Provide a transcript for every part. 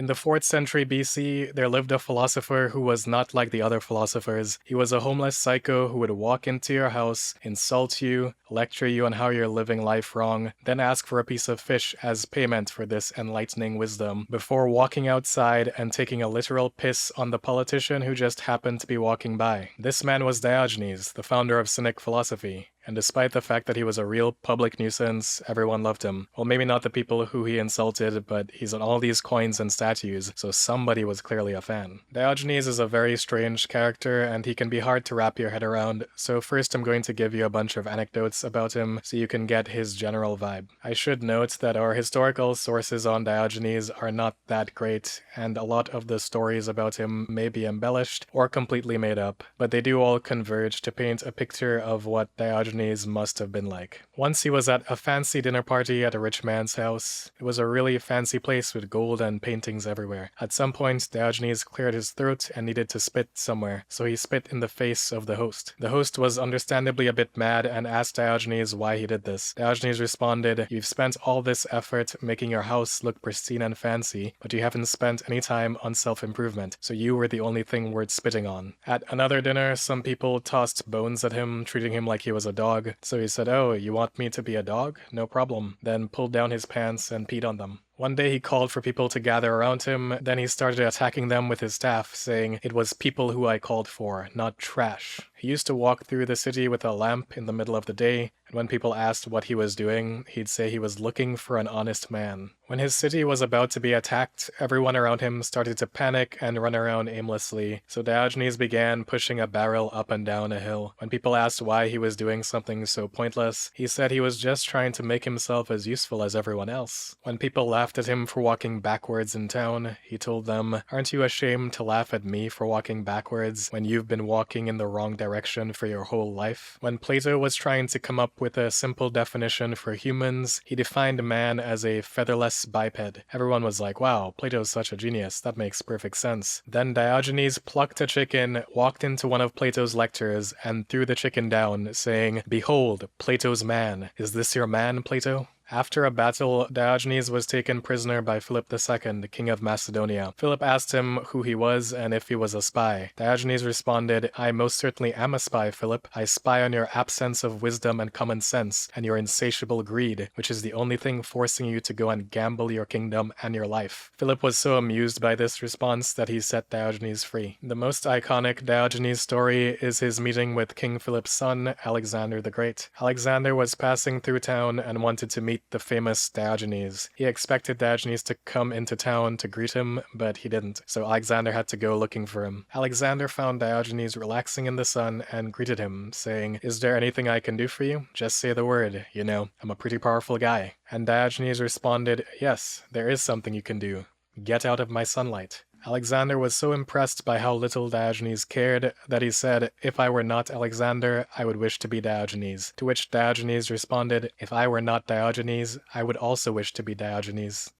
In the 4th century BC, there lived a philosopher who was not like the other philosophers. He was a homeless psycho who would walk into your house, insult you, lecture you on how you're living life wrong, then ask for a piece of fish as payment for this enlightening wisdom, before walking outside and taking a literal piss on the politician who just happened to be walking by. This man was Diogenes, the founder of Cynic Philosophy. And despite the fact that he was a real public nuisance, everyone loved him. Well, maybe not the people who he insulted, but he's on all these coins and statues, so somebody was clearly a fan. Diogenes is a very strange character, and he can be hard to wrap your head around, so first I'm going to give you a bunch of anecdotes about him so you can get his general vibe. I should note that our historical sources on Diogenes are not that great, and a lot of the stories about him may be embellished or completely made up, but they do all converge to paint a picture of what Diogenes must have been like. Once he was at a fancy dinner party at a rich man's house. It was a really fancy place with gold and paintings everywhere. At some point, Diogenes cleared his throat and needed to spit somewhere, so he spit in the face of the host. The host was understandably a bit mad and asked Diogenes why he did this. Diogenes responded, "You've spent all this effort making your house look pristine and fancy, but you haven't spent any time on self-improvement, so you were the only thing worth spitting on." At another dinner, some people tossed bones at him, treating him like he was a dog, so he said, "Oh, you want me to be a dog? No problem," then pulled down his pants and peed on them. One day he called for people to gather around him, then he started attacking them with his staff, saying, "It was people who I called for, not trash." He used to walk through the city with a lamp in the middle of the day, and when people asked what he was doing, he'd say he was looking for an honest man. When his city was about to be attacked, everyone around him started to panic and run around aimlessly, so Diogenes began pushing a barrel up and down a hill. When people asked why he was doing something so pointless, he said he was just trying to make himself as useful as everyone else. When people laughed at him for walking backwards in town, he told them, "Aren't you ashamed to laugh at me for walking backwards when you've been walking in the wrong direction for your whole life?" When Plato was trying to come up with a simple definition for humans, he defined man as a featherless biped. Everyone was like, "Wow, Plato's such a genius, that makes perfect sense." Then Diogenes plucked a chicken, walked into one of Plato's lectures, and threw the chicken down, saying, "Behold, Plato's man. Is this your man, Plato?" After a battle, Diogenes was taken prisoner by Philip II, king of Macedonia. Philip asked him who he was and if he was a spy. Diogenes responded, "I most certainly am a spy, Philip. I spy on your absence of wisdom and common sense, and your insatiable greed, which is the only thing forcing you to go and gamble your kingdom and your life." Philip was so amused by this response that he set Diogenes free. The most iconic Diogenes story is his meeting with King Philip's son, Alexander the Great. Alexander was passing through town and wanted to meet the famous Diogenes. He expected Diogenes to come into town to greet him, but he didn't, so Alexander had to go looking for him. Alexander found Diogenes relaxing in the sun and greeted him, saying, "Is there anything I can do for you? Just say the word, you know, I'm a pretty powerful guy." And Diogenes responded, "Yes, there is something you can do. Get out of my sunlight." Alexander was so impressed by how little Diogenes cared that he said, "If I were not Alexander, I would wish to be Diogenes." To which Diogenes responded, "If I were not Diogenes, I would also wish to be Diogenes."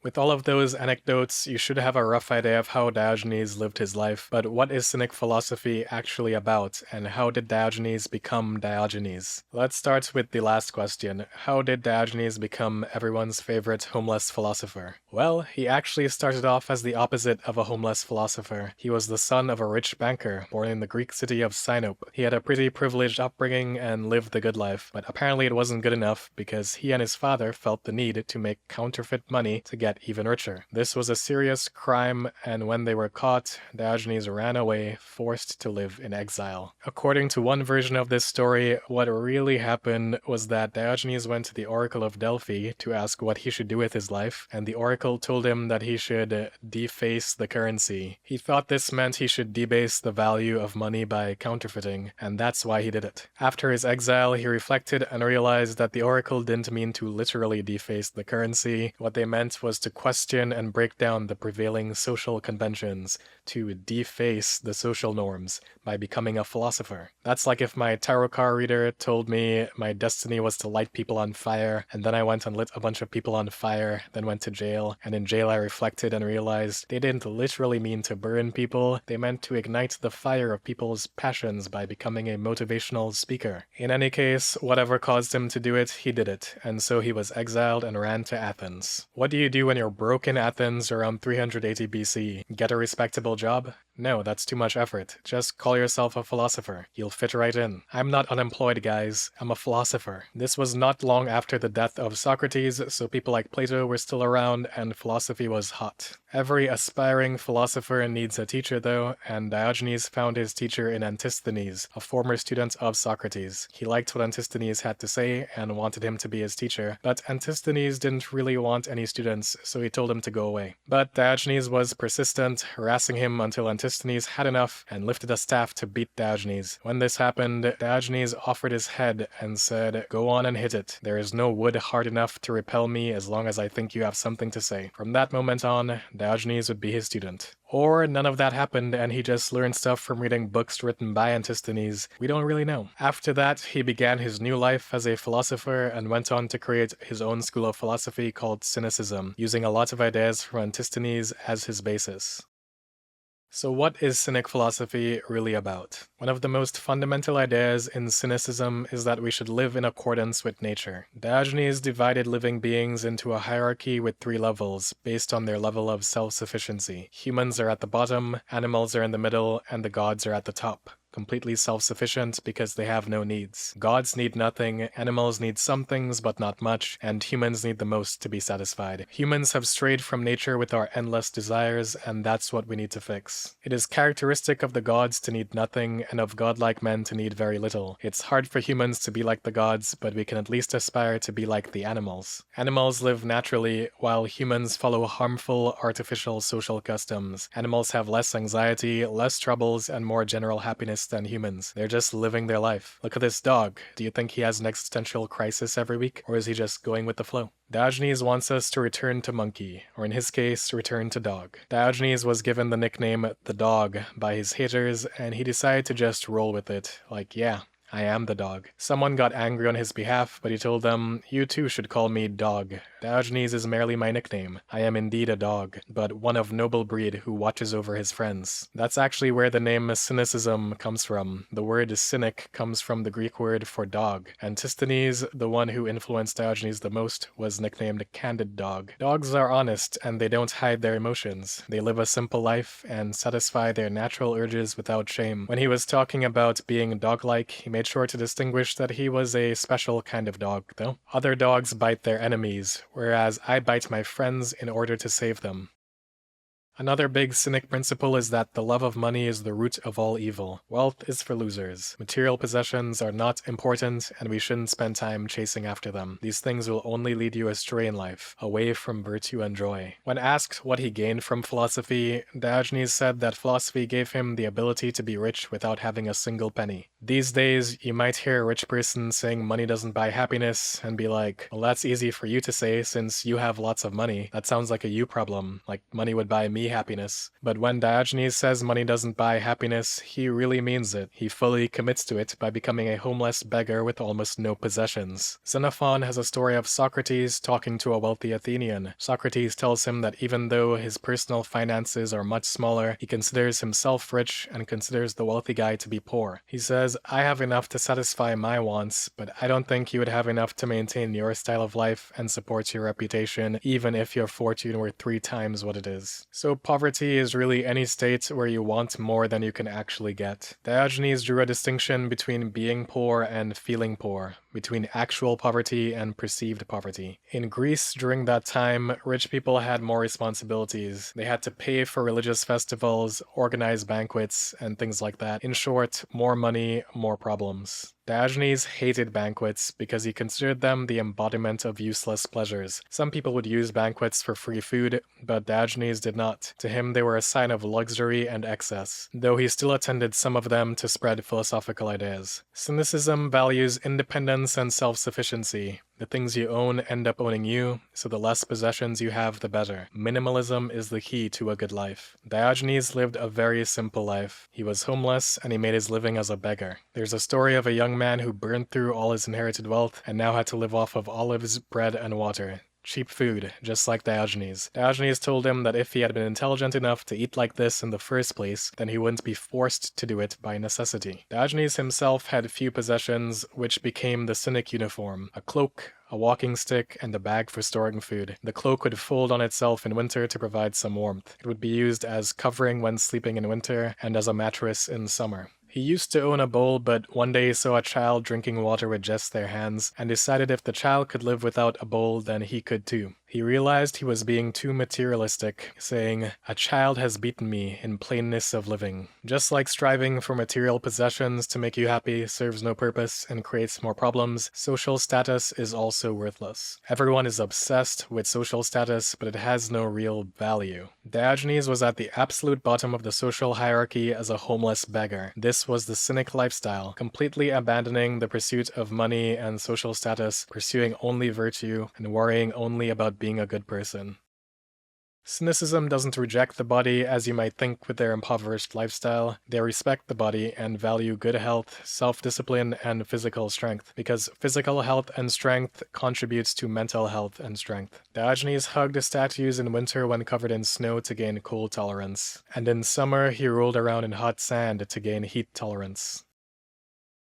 With all of those anecdotes, you should have a rough idea of how Diogenes lived his life, but what is Cynic philosophy actually about, and how did Diogenes become Diogenes? Let's start with the last question. How did Diogenes become everyone's favorite homeless philosopher? Well, he actually started off as the opposite of a homeless philosopher. He was the son of a rich banker, born in the Greek city of Sinope. He had a pretty privileged upbringing and lived the good life, but apparently it wasn't good enough because he and his father felt the need to make counterfeit money to get even richer. This was a serious crime, and when they were caught, Diogenes ran away, forced to live in exile. According to one version of this story, what really happened was that Diogenes went to the Oracle of Delphi to ask what he should do with his life, and the Oracle told him that he should deface the currency. He thought this meant he should debase the value of money by counterfeiting, and that's why he did it. After his exile, he reflected and realized that the Oracle didn't mean to literally deface the currency. What they meant was to question and break down the prevailing social conventions, to deface the social norms by becoming a philosopher. That's like if my tarot card reader told me my destiny was to light people on fire, and then I went and lit a bunch of people on fire, then went to jail, and in jail I reflected and realized they didn't literally mean to burn people, they meant to ignite the fire of people's passions by becoming a motivational speaker. In any case, whatever caused him to do it, he did it, and so he was exiled and ran to Athens. What do you do when you're broke in Athens around 380 BC. Get a respectable job? No, that's too much effort. Just call yourself a philosopher. You'll fit right in. I'm not unemployed, guys. I'm a philosopher. This was not long after the death of Socrates, so people like Plato were still around and philosophy was hot. Every aspiring philosopher needs a teacher though, and Diogenes found his teacher in Antisthenes, a former student of Socrates. He liked what Antisthenes had to say and wanted him to be his teacher, but Antisthenes didn't really want any students, so he told him to go away. But Diogenes was persistent, harassing him until Antisthenes had enough and lifted a staff to beat Diogenes. When this happened, Diogenes offered his head and said, "Go on and hit it. There is no wood hard enough to repel me as long as I think you have something to say." From that moment on, Diogenes would be his student. Or none of that happened and he just learned stuff from reading books written by Antisthenes. We don't really know. After that, he began his new life as a philosopher and went on to create his own school of philosophy called Cynicism, using a lot of ideas from Antisthenes as his basis. So what is Cynic philosophy really about? One of the most fundamental ideas in Cynicism is that we should live in accordance with nature. Diogenes divided living beings into a hierarchy with 3 levels, based on their level of self-sufficiency. Humans are at the bottom, animals are in the middle, and the gods are at the top. Completely self-sufficient because they have no needs. Gods need nothing, animals need some things but not much, and humans need the most to be satisfied. Humans have strayed from nature with our endless desires, and that's what we need to fix. It is characteristic of the gods to need nothing, and of godlike men to need very little. It's hard for humans to be like the gods, but we can at least aspire to be like the animals. Animals live naturally, while humans follow harmful, artificial social customs. Animals have less anxiety, less troubles, and more general happiness than humans. They're just living their life. Look at this dog. Do you think he has an existential crisis every week, or is he just going with the flow? Diogenes wants us to return to monkey, or in his case, return to dog. Diogenes was given the nickname the dog by his haters, and he decided to just roll with it. Like, yeah, I am the dog. Someone got angry on his behalf, but he told them, "You too should call me Dog. Diogenes is merely my nickname. I am indeed a dog, but one of noble breed who watches over his friends." That's actually where the name Cynicism comes from. The word cynic comes from the Greek word for dog. Antisthenes, the one who influenced Diogenes the most, was nicknamed Candid Dog. Dogs are honest, and they don't hide their emotions. They live a simple life and satisfy their natural urges without shame. When he was talking about being dog-like, he made sure to distinguish that he was a special kind of dog, though. Other dogs bite their enemies, whereas I bite my friends in order to save them. Another big Cynic principle is that the love of money is the root of all evil. Wealth is for losers. Material possessions are not important, and we shouldn't spend time chasing after them. These things will only lead you astray in life, away from virtue and joy. When asked what he gained from philosophy, Diogenes said that philosophy gave him the ability to be rich without having a single penny. These days, you might hear a rich person saying money doesn't buy happiness, and be like, well, that's easy for you to say since you have lots of money. That sounds like a you problem, like money would buy me happiness. But when Diogenes says money doesn't buy happiness, he really means it. He fully commits to it by becoming a homeless beggar with almost no possessions. Xenophon has a story of Socrates talking to a wealthy Athenian. Socrates tells him that even though his personal finances are much smaller, he considers himself rich and considers the wealthy guy to be poor. He says, "I have enough to satisfy my wants, but I don't think you would have enough to maintain your style of life and support your reputation, even if your fortune were 3 times what it is." So poverty is really any state where you want more than you can actually get. Diogenes drew a distinction between being poor and feeling poor, between actual poverty and perceived poverty. In Greece, during that time, rich people had more responsibilities. They had to pay for religious festivals, organize banquets, and things like that. In short, more money, more problems. Diogenes hated banquets because he considered them the embodiment of useless pleasures. Some people would use banquets for free food, but Diogenes did not. To him, they were a sign of luxury and excess, though he still attended some of them to spread philosophical ideas. Cynicism values independence and self-sufficiency. The things you own end up owning you, so the less possessions you have, the better. Minimalism is the key to a good life. Diogenes lived a very simple life. He was homeless, and he made his living as a beggar. There's a story of a young man who burned through all his inherited wealth and now had to live off of olives, bread, and water. cheap food, just like Diogenes. Diogenes told him that if he had been intelligent enough to eat like this in the first place, then he wouldn't be forced to do it by necessity. Diogenes himself had few possessions, which became the Cynic uniform: a cloak, a walking stick, and a bag for storing food. The cloak would fold on itself in winter to provide some warmth. It would be used as covering when sleeping in winter and as a mattress in summer. He used to own a bowl, but one day he saw a child drinking water with just their hands, and decided if the child could live without a bowl, then he could too. He realized he was being too materialistic, saying, "A child has beaten me in plainness of living." Just like striving for material possessions to make you happy serves no purpose and creates more problems, social status is also worthless. Everyone is obsessed with social status, but it has no real value. Diogenes was at the absolute bottom of the social hierarchy as a homeless beggar. This was the Cynic lifestyle, completely abandoning the pursuit of money and social status, pursuing only virtue, and worrying only about being a good person. Cynicism doesn't reject the body as you might think with their impoverished lifestyle. They respect the body and value good health, self-discipline, and physical strength, because physical health and strength contributes to mental health and strength. Diogenes hugged statues in winter when covered in snow to gain cold tolerance, and in summer he rolled around in hot sand to gain heat tolerance.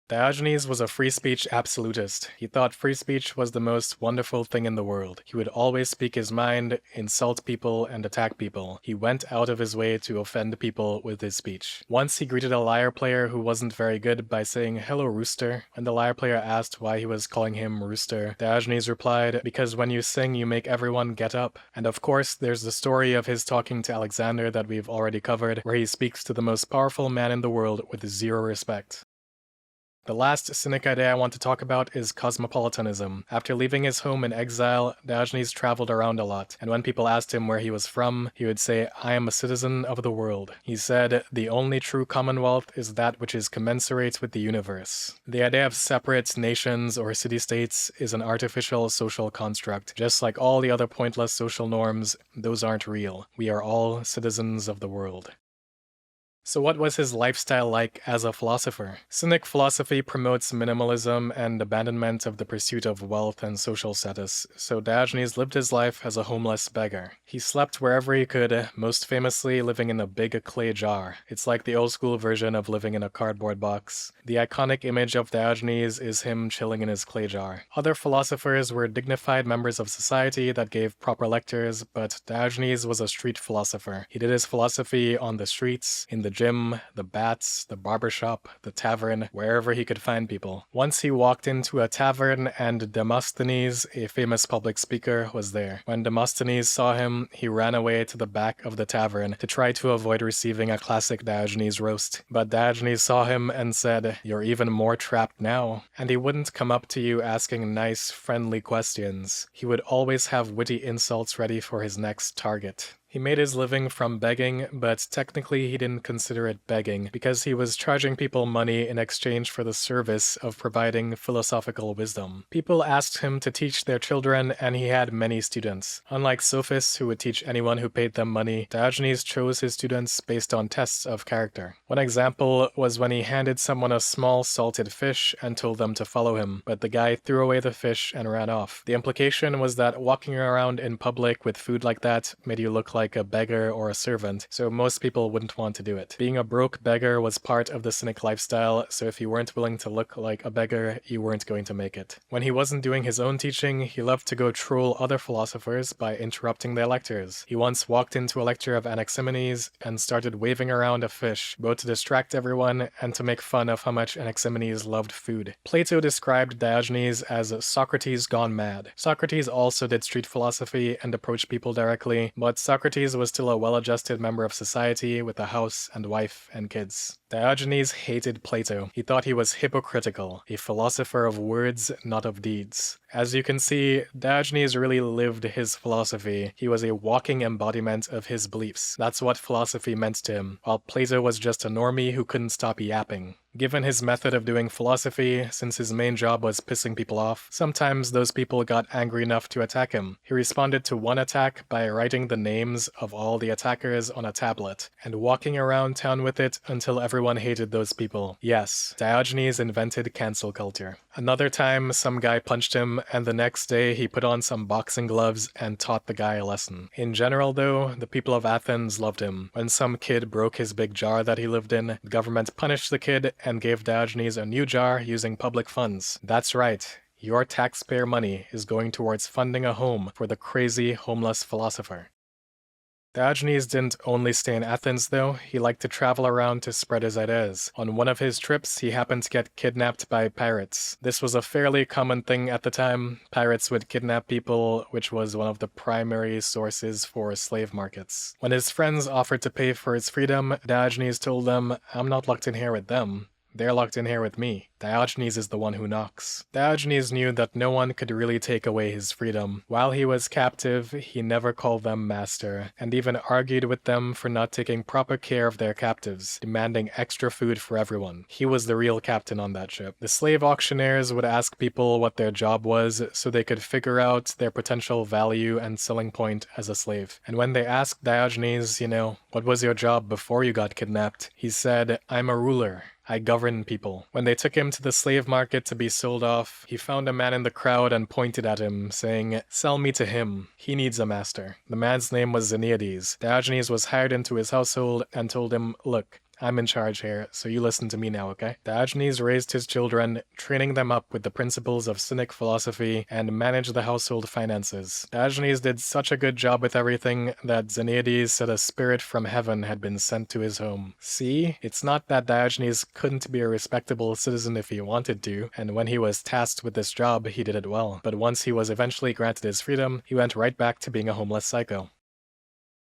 Diogenes was a free speech absolutist. He thought free speech was the most wonderful thing in the world. He would always speak his mind, insult people, and attack people. He went out of his way to offend people with his speech. Once he greeted a lyre player who wasn't very good by saying, "Hello, rooster." When the lyre player asked why he was calling him rooster, Diogenes replied, "Because when you sing, you make everyone get up." And of course, there's the story of his talking to Alexander that we've already covered, where he speaks to the most powerful man in the world with zero respect. The last Cynic idea I want to talk about is cosmopolitanism. After leaving his home in exile, Diogenes traveled around a lot, and when people asked him where he was from, he would say, "I am a citizen of the world." He said, "The only true commonwealth is that which is commensurate with the universe." The idea of separate nations or city-states is an artificial social construct. Just like all the other pointless social norms, those aren't real. We are all citizens of the world. So what was his lifestyle like as a philosopher? Cynic philosophy promotes minimalism and abandonment of the pursuit of wealth and social status, so Diogenes lived his life as a homeless beggar. He slept wherever he could, most famously living in a big clay jar. It's like the old school version of living in a cardboard box. The iconic image of Diogenes is him chilling in his clay jar. Other philosophers were dignified members of society that gave proper lectures, but Diogenes was a street philosopher. He did his philosophy on the streets, in the gym, the bats, the barbershop, the tavern, wherever he could find people. Once he walked into a tavern and Demosthenes, a famous public speaker, was there. When Demosthenes saw him, he ran away to the back of the tavern to try to avoid receiving a classic Diogenes roast. But Diogenes saw him and said, "You're even more trapped now." And he wouldn't come up to you asking nice, friendly questions. He would always have witty insults ready for his next target. He made his living from begging, but technically he didn't consider it begging, because he was charging people money in exchange for the service of providing philosophical wisdom. People asked him to teach their children, and he had many students. Unlike sophists who would teach anyone who paid them money, Diogenes chose his students based on tests of character. One example was when he handed someone a small salted fish and told them to follow him, but the guy threw away the fish and ran off. The implication was that walking around in public with food like that made you look like a beggar or a servant, so most people wouldn't want to do it. Being a broke beggar was part of the Cynic lifestyle, so if you weren't willing to look like a beggar, you weren't going to make it. When he wasn't doing his own teaching, he loved to go troll other philosophers by interrupting their lectures. He once walked into a lecture of Anaximenes and started waving around a fish, both to distract everyone and to make fun of how much Anaximenes loved food. Plato described Diogenes as Socrates gone mad. Socrates also did street philosophy and approached people directly, but Socrates was still a well-adjusted member of society with a house and wife and kids. Diogenes hated Plato. He thought he was hypocritical, a philosopher of words, not of deeds. As you can see, Diogenes really lived his philosophy. He was a walking embodiment of his beliefs. That's what philosophy meant to him, while Plato was just a normie who couldn't stop yapping. Given his method of doing philosophy, since his main job was pissing people off, sometimes those people got angry enough to attack him. He responded to one attack by writing the names of all the attackers on a tablet, and walking around town with it until everyone hated those people. Yes, Diogenes invented cancel culture. Another time, some guy punched him, and the next day he put on some boxing gloves and taught the guy a lesson. In general, though, the people of Athens loved him. When some kid broke his big jar that he lived in, the government punished the kid and gave Diogenes a new jar using public funds. That's right. Your taxpayer money is going towards funding a home for the crazy, homeless philosopher. Diogenes didn't only stay in Athens, though. He liked to travel around to spread his ideas. On one of his trips, he happened to get kidnapped by pirates. This was a fairly common thing at the time. Pirates would kidnap people, which was one of the primary sources for slave markets. When his friends offered to pay for his freedom, Diogenes told them, "I'm not locked in here with them. They're locked in here with me. Diogenes is the one who knocks." Diogenes knew that no one could really take away his freedom. While he was captive, he never called them master, and even argued with them for not taking proper care of their captives, demanding extra food for everyone. He was the real captain on that ship. The slave auctioneers would ask people what their job was so they could figure out their potential value and selling point as a slave. And when they asked Diogenes, what was your job before you got kidnapped? He said, "I'm a ruler. I govern people." When they took him to the slave market to be sold off, he found a man in the crowd and pointed at him, saying, "Sell me to him. He needs a master." The man's name was Xeniades. Diogenes was hired into his household and told him, "Look, I'm in charge here, so you listen to me now, okay?" Diogenes raised his children, training them up with the principles of Cynic philosophy, and managed the household finances. Diogenes did such a good job with everything that Xeniades said a spirit from heaven had been sent to his home. See, it's not that Diogenes couldn't be a respectable citizen if he wanted to, and when he was tasked with this job, he did it well. But once he was eventually granted his freedom, he went right back to being a homeless psycho.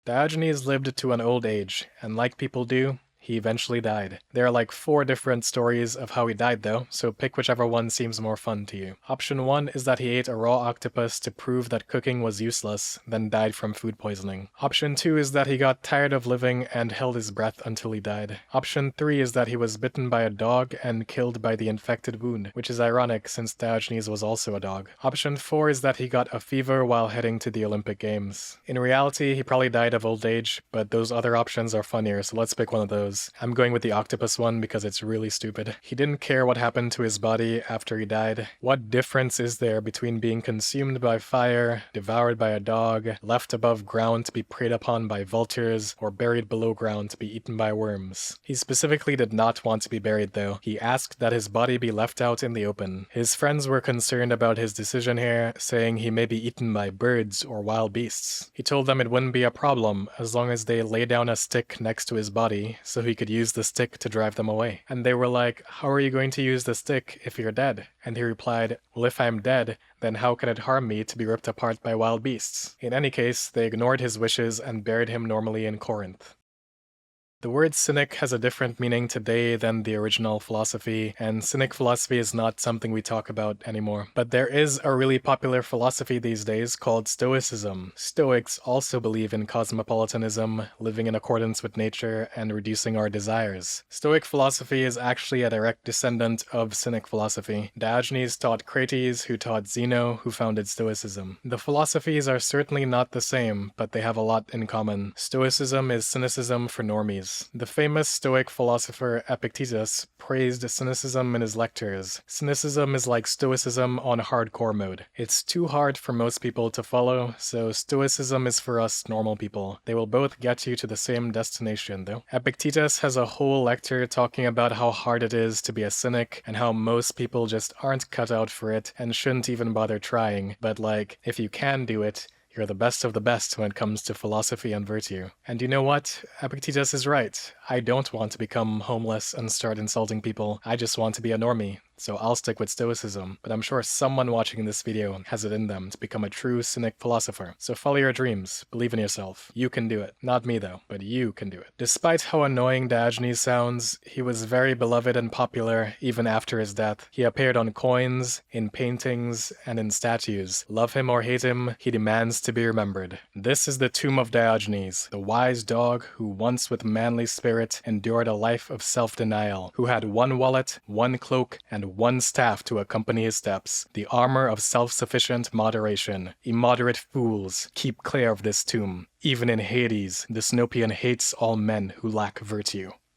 Diogenes lived to an old age, and like people do, he eventually died. There are like 4 different stories of how he died though, so pick whichever one seems more fun to you. Option 1 is that he ate a raw octopus to prove that cooking was useless, then died from food poisoning. Option 2 is that he got tired of living and held his breath until he died. Option 3 is that he was bitten by a dog and killed by the infected wound, which is ironic since Diogenes was also a dog. Option 4 is that he got a fever while heading to the Olympic Games. In reality, he probably died of old age, but those other options are funnier, so let's pick one of those. I'm going with the octopus one because it's really stupid. He didn't care what happened to his body after he died. What difference is there between being consumed by fire, devoured by a dog, left above ground to be preyed upon by vultures, or buried below ground to be eaten by worms? He specifically did not want to be buried though. He asked that his body be left out in the open. His friends were concerned about his decision here, saying he may be eaten by birds or wild beasts. He told them it wouldn't be a problem as long as they lay down a stick next to his body so he could use the stick to drive them away. And they were like, "How are you going to use the stick if you're dead?" And he replied, "Well, if I'm dead, then how can it harm me to be ripped apart by wild beasts?" In any case, they ignored his wishes and buried him normally in Corinth. The word cynic has a different meaning today than the original philosophy, and Cynic philosophy is not something we talk about anymore. But there is a really popular philosophy these days called Stoicism. Stoics also believe in cosmopolitanism, living in accordance with nature, and reducing our desires. Stoic philosophy is actually a direct descendant of Cynic philosophy. Diogenes taught Crates, who taught Zeno, who founded Stoicism. The philosophies are certainly not the same, but they have a lot in common. Stoicism is cynicism for normies. The famous Stoic philosopher Epictetus praised cynicism in his lectures. Cynicism is like Stoicism on hardcore mode. It's too hard for most people to follow, so Stoicism is for us normal people. They will both get you to the same destination though. Epictetus has a whole lecture talking about how hard it is to be a cynic and how most people just aren't cut out for it and shouldn't even bother trying. But if you can do it, you're the best of the best when it comes to philosophy and virtue. And you know what? Epictetus is right. I don't want to become homeless and start insulting people. I just want to be a normie. So I'll stick with Stoicism, but I'm sure someone watching this video has it in them to become a true Cynic philosopher. So follow your dreams, believe in yourself. You can do it. Not me though, but you can do it. Despite how annoying Diogenes sounds, he was very beloved and popular even after his death. He appeared on coins, in paintings, and in statues. Love him or hate him, he demands to be remembered. This is the tomb of Diogenes, the wise dog who once with manly spirit endured a life of self-denial, who had one wallet, one cloak, and one staff to accompany his steps, the armor of self-sufficient moderation. Immoderate fools, keep clear of this tomb. Even in Hades, the Sinopian hates all men who lack virtue.